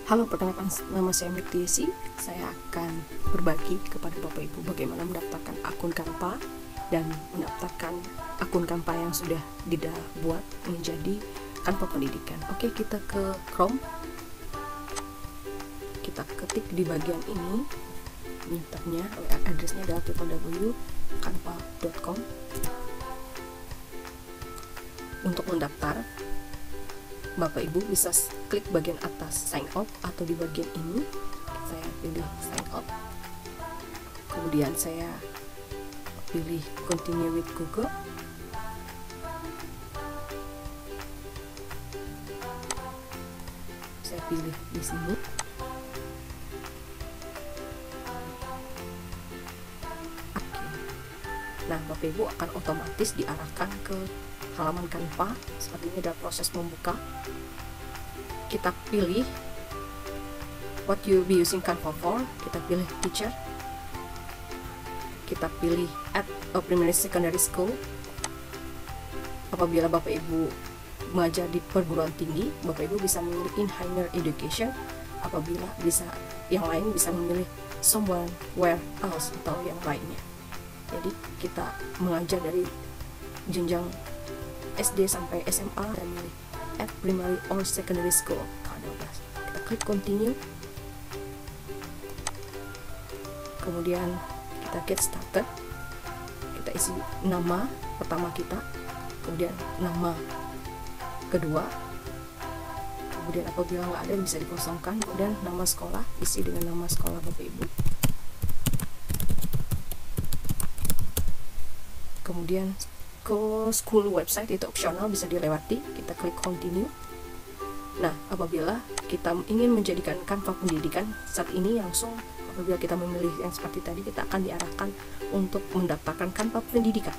Halo, perkenalkan nama saya Mektiesi. Saya akan berbagi kepada Bapak Ibu bagaimana mendaftarkan akun Canva dan mendaftarkan akun Canva yang sudah dibuat menjadi Canva pendidikan. Oke, kita ke Chrome. Kita ketik di bagian ini tabnya, addressnya adalah www.canva.com. Untuk mendaftar, Bapak Ibu bisa klik bagian atas sign up atau di bagian ini saya pilih sign up, kemudian saya pilih continue with Google, saya pilih di sini. Oke. Nah, Bapak Ibu akan otomatis diarahkan ke halaman Canva. Seperti ini adalah proses membuka. Kita pilih what you be using Canva for. Kita pilih teacher. Kita pilih at a primary secondary school. Apabila Bapak Ibu mengajar di perguruan tinggi, Bapak Ibu bisa memilih in higher education. Apabila bisa yang lain bisa memilih somewhere else atau yang lainnya. Jadi kita mengajar dari jenjang SD sampai SMA dan milih at primary or secondary school K12. Kita klik continue, kemudian kita get started. Kita isi nama pertama kita, kemudian nama kedua, kemudian apabila nggak ada bisa dikosongkan, kemudian nama sekolah isi dengan nama sekolah Bapak Ibu, kemudian ke school website itu opsional, bisa dilewati. Kita klik continue. Nah, apabila kita ingin menjadikan Canva pendidikan, saat ini langsung apabila kita memilih yang seperti tadi, kita akan diarahkan untuk mendaftarkan Canva pendidikan.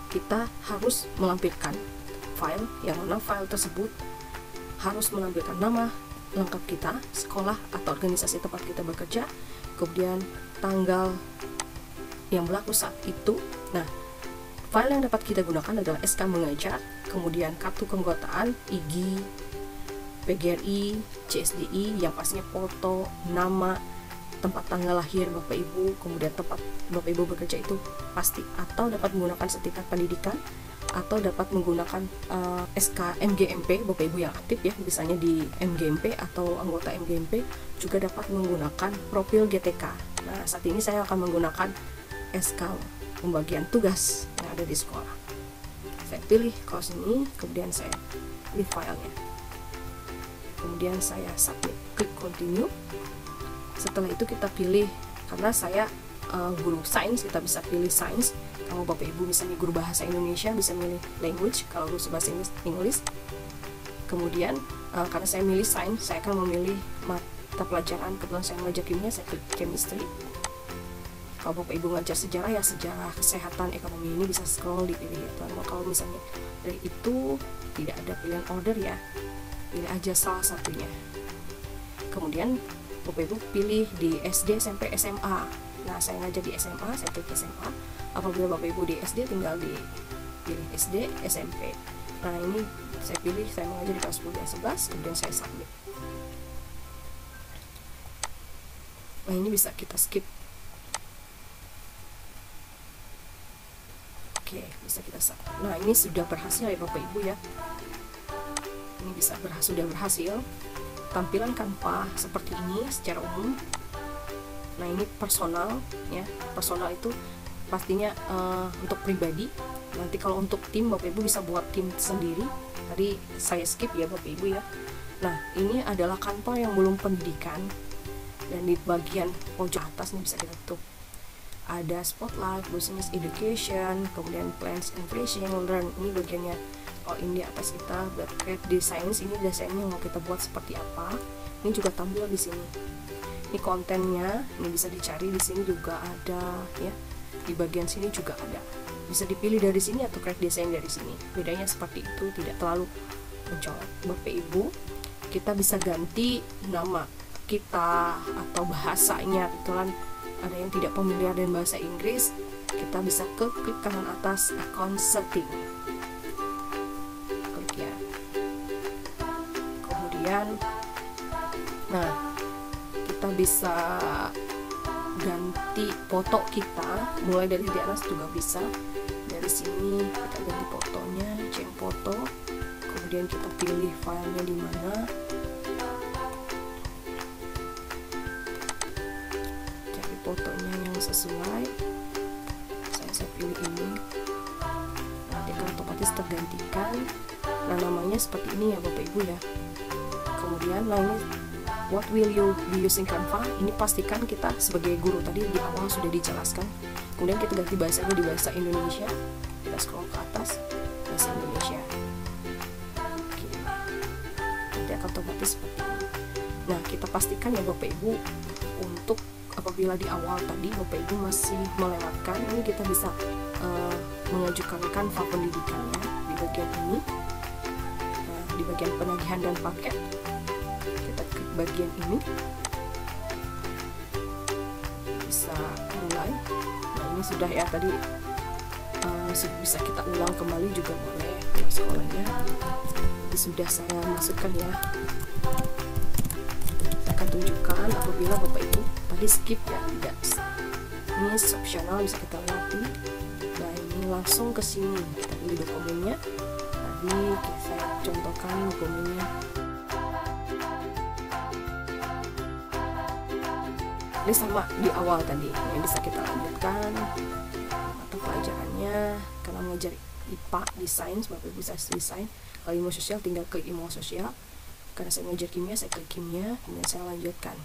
Kita harus melampirkan file, yang mana file tersebut harus menampilkan nama lengkap kita, sekolah atau organisasi tempat kita bekerja, kemudian tanggal yang berlaku saat itu. Nah, file yang dapat kita gunakan adalah SK mengajar, kemudian kartu keanggotaan, IG, PGRI, CSDI, yang pastinya foto, nama, tempat tanggal lahir Bapak Ibu, kemudian tempat Bapak Ibu bekerja itu pasti, atau dapat menggunakan sertifikat pendidikan, atau dapat menggunakan SK MGMP Bapak Ibu yang aktif ya, misalnya di MGMP atau anggota MGMP, juga dapat menggunakan profil GTK. Nah, saat ini saya akan menggunakan SK pembagian tugas yang ada di sekolah. Saya pilih close ini, kemudian saya pilih filenya, kemudian saya submit, klik continue. Setelah itu kita pilih, karena saya guru sains, kita bisa pilih sains. Kalau Bapak Ibu misalnya guru bahasa Indonesia, bisa milih language. Kalau guru bahasa English. Kemudian karena saya milih sains, saya akan memilih mata pelajaran. Kebetulan saya mengajar kimia, saya klik chemistry. Kalau Bapak Ibu ngajar sejarah, ya sejarah, kesehatan, ekonomi, ini bisa scroll dipilih itu. Kalau misalnya dari itu tidak ada pilihan order, ya pilih aja salah satunya. Kemudian Bapak Ibu pilih di SD, SMP, SMA. Nah, saya ngajar di SMA, saya klik SMA. Apabila Bapak Ibu di SD, tinggal pilih SD, SMP. Nah, ini saya pilih, saya mengajar di kelas 10 dan 11, kemudian saya submit. Nah, ini bisa kita skip. Oke, bisa kita submit. Nah, ini sudah berhasil ya Bapak Ibu ya. Ini sudah berhasil. Tampilan Canva seperti ini secara umum. Nah, ini personal ya. Personal itu pastinya untuk pribadi. Nanti kalau untuk tim, Bapak Ibu bisa buat tim sendiri. Tadi saya skip ya Bapak Ibu ya. Nah, ini adalah Canva yang belum pendidikan. Dan di bagian pojok atas ini bisa kita tutup. Ada spotlight, business education, kemudian plans and finishing, learn. Ini bagiannya. Oh, ini di atas kita buat create design. Ini desainnya mau kita buat seperti apa. Ini juga tampil di sini. Ini kontennya, ini bisa dicari di sini juga ada ya. Di bagian sini juga ada. Bisa dipilih dari sini atau create design dari sini. Bedanya seperti itu, tidak terlalu mencolok. Bapak Ibu, kita bisa ganti nama kita atau bahasanya. Kebetulan ada yang tidak familiar dengan bahasa Inggris, kita bisa klik kanan atas account setting, klik ya. Kemudian Nah, kita bisa ganti foto kita, mulai dari di atas juga bisa. Dari sini kita ganti fotonya, change foto, kemudian kita pilih filenya di mana. Cari fotonya yang sesuai. Saya pilih ini. Nanti akan otomatis tergantikan. Nah, namanya seperti ini ya Bapak Ibu ya. Kemudian, nah ini what will you be using Canva? Ini pastikan kita sebagai guru tadi di awal sudah dijelaskan. Kemudian kita ganti bahasanya di bahasa Indonesia. Kita scroll ke atas, bahasa Indonesia. Oke. Nanti akan otomatis seperti ini. Nah, kita pastikan ya Bapak Ibu, untuk apabila di awal tadi Bapak Ibu masih melewatkan, ini kita bisa mengajukan Canva pendidikannya di bagian ini. Nah, di bagian penagihan dan paket, kita klik bagian ini, bisa mulai. Nah, ini sudah ya tadi, bisa kita ulang kembali juga boleh sekolahnya. Ini sudah saya masukkan ya. Saya akan tunjukkan apabila Bapak Ibu tadi skip ya, tidak. Ini optional, bisa kita lewati. Nah, ini langsung ke sini, kita pilih dokumennya. Tadi saya contohkan dokumennya. Ini sama di awal tadi, ini bisa kita lanjutkan mata pelajarannya. Karena mengajar IPA di sains, Bapak Ibu bisa desain. Kalau ilmu sosial tinggal klik ilmu sosial. Karena saya mengajar kimia, saya klik kimia, kemudian saya lanjutkan.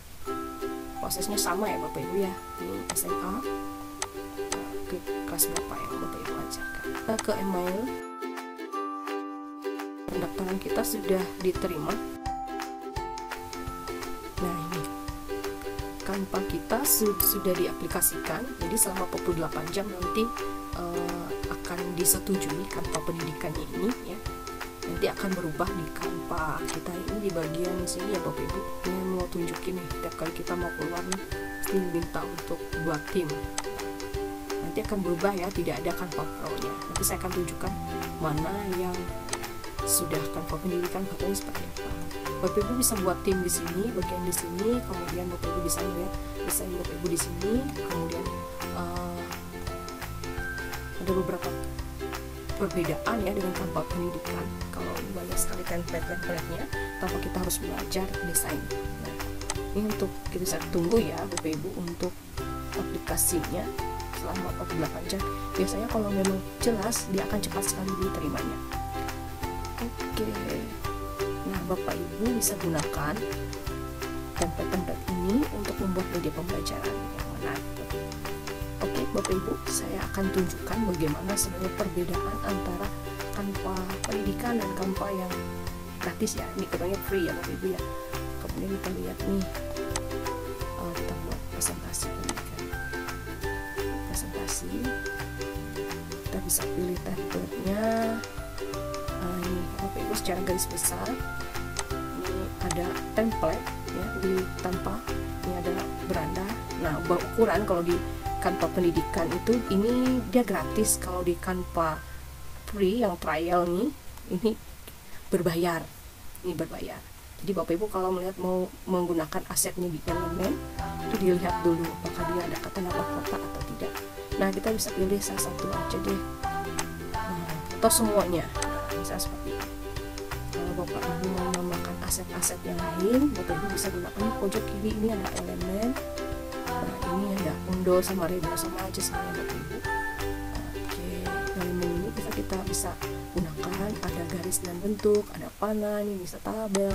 Prosesnya sama ya Bapak Ibu ya. Ini SMA, klik kelas berapa yang Bapak Ibu ajarkan. Kita ke email. Pendaftaran kita sudah diterima. Nah, ini Canva kita sudah diaplikasikan. Jadi selama 48 jam nanti akan disetujui Canva pendidikannya ini ya. Nanti akan berubah di Canva kita ini di bagian sini ya Bapak Ibu. Ini mau tunjukin nih, setiap kali kita mau keluar nih pasti minta untuk buat tim. Nanti akan berubah ya, tidak ada Canva Pro-nya. Nanti saya akan tunjukkan mana yang sudah Canva pendidikan fotonya seperti apa. Bapak Ibu bisa buat tim di sini, bagian di sini, kemudian Bapak Ibu bisa lihat desain Bapak Ibu di sini, kemudian ada beberapa perbedaan ya dengan Canva pendidikan. Kalau banyak sekali template-nya, tanpa kita harus belajar desain. Nah, ini untuk kita bisa tunggu ya Bapak Ibu untuk aplikasinya selama 48 jam. Biasanya kalau memang jelas, dia akan cepat sekali diterimanya. Oke. Nah, Bapak Ibu bisa gunakan template-template ini untuk membuat media pembelajaran yang menarik. Oke, Bapak Ibu, saya akan tunjukkan bagaimana sebenarnya perbedaan antara Canva pendidikan dan Canva yang gratis ya. Ini katanya free ya Bapak Ibu ya. Kemudian kita lihat nih, kita buat presentasi pendidikan. Presentasi, kita bisa pilih template-nya. Nah, ini Bapak Ibu secara garis besar. Ini ada template ya di Canva. Ini ada beranda. Nah, ukuran kalau di Canva pendidikan itu ini dia gratis. Kalau di Canva free yang trial nih, ini berbayar. Ini berbayar. Jadi Bapak Ibu kalau melihat mau menggunakan asetnya di elemen, itu dilihat dulu apakah dia ada kata nama kota atau tidak. Nah, kita bisa pilih salah satu aja deh, atau semuanya. Nah, misalnya seperti ini. Kalau Bapak Ibu mau menambahkan aset-aset yang lain, Bapak Ibu bisa gunakan di pojok kiri ini ada elemen. Nah, ini ada undo sama redo sama aja semuanya Bapak Ibu. Oke, elemen ini kita bisa gunakan, ada garis dan bentuk, ada panah, ini bisa tabel,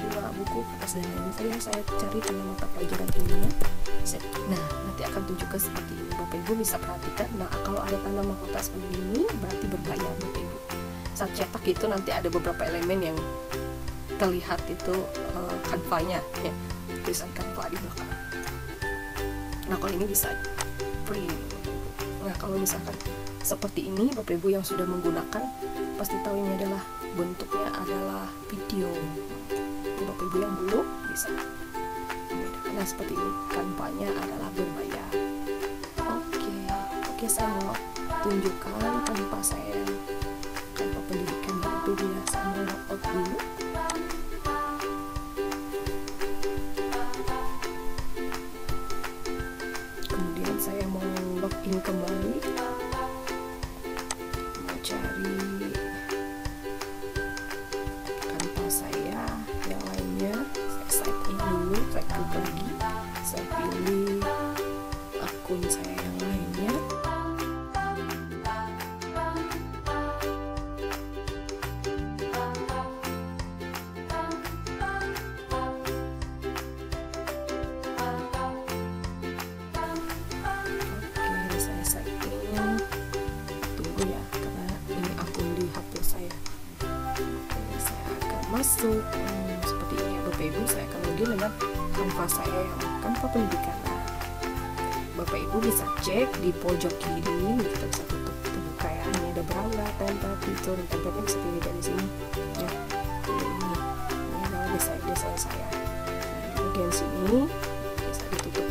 bunga, buku, kertas dan lain-lain. Saya cari tanda mata pelajaran ilmiah. Nah, nanti akan tunjukkan seperti ini. Bapak Ibu bisa perhatikan. Nah, kalau ada tanda mahkota seperti ini, berarti berbayar Bapak Ibu. Saat cetak itu nanti ada beberapa elemen yang terlihat itu Canva-nya, ya, tulisan Canva di belakang. Nah, kalau ini bisa free. Nah, kalau misalkan seperti ini, Bapak Ibu yang sudah menggunakan pasti tahu ini adalah bentuknya adalah video. Bapak Ibu yang belum bisa. Nah, seperti ini Canva-nya adalah berbayar. Oke, saya mau tunjukkan Canva saya, Canva pendidikan Bapak Ibu ya. Saya mau upload dulu. masuk. Seperti ini ya Bapak Ibu, saya akan login dengan Canva saya yang Canva pendidikan. Bapak Ibu bisa cek di pojok kiri, kita bisa tutup buka ya, ini ada berangkat, template, fitur, template bisa pilih dari sini ya. Ini adalah desain saya. Nah, di bagian sini bisa ditutup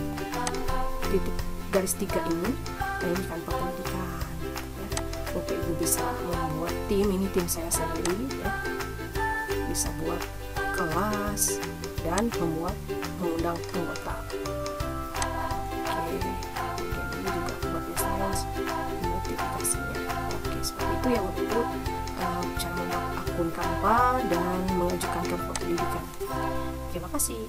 titik garis 3 ini. Nah, ini Canva pendidikan ya. Bapak Ibu bisa membuat tim, ini tim saya sendiri ya, bisa buat kelas dan mengundang anggota. Ini juga buat desain notifikasinya. Oke, seperti itu ya Bapak Ibu, cara membuat akun Canva dan mengajukan Canva pendidikan. Terima kasih.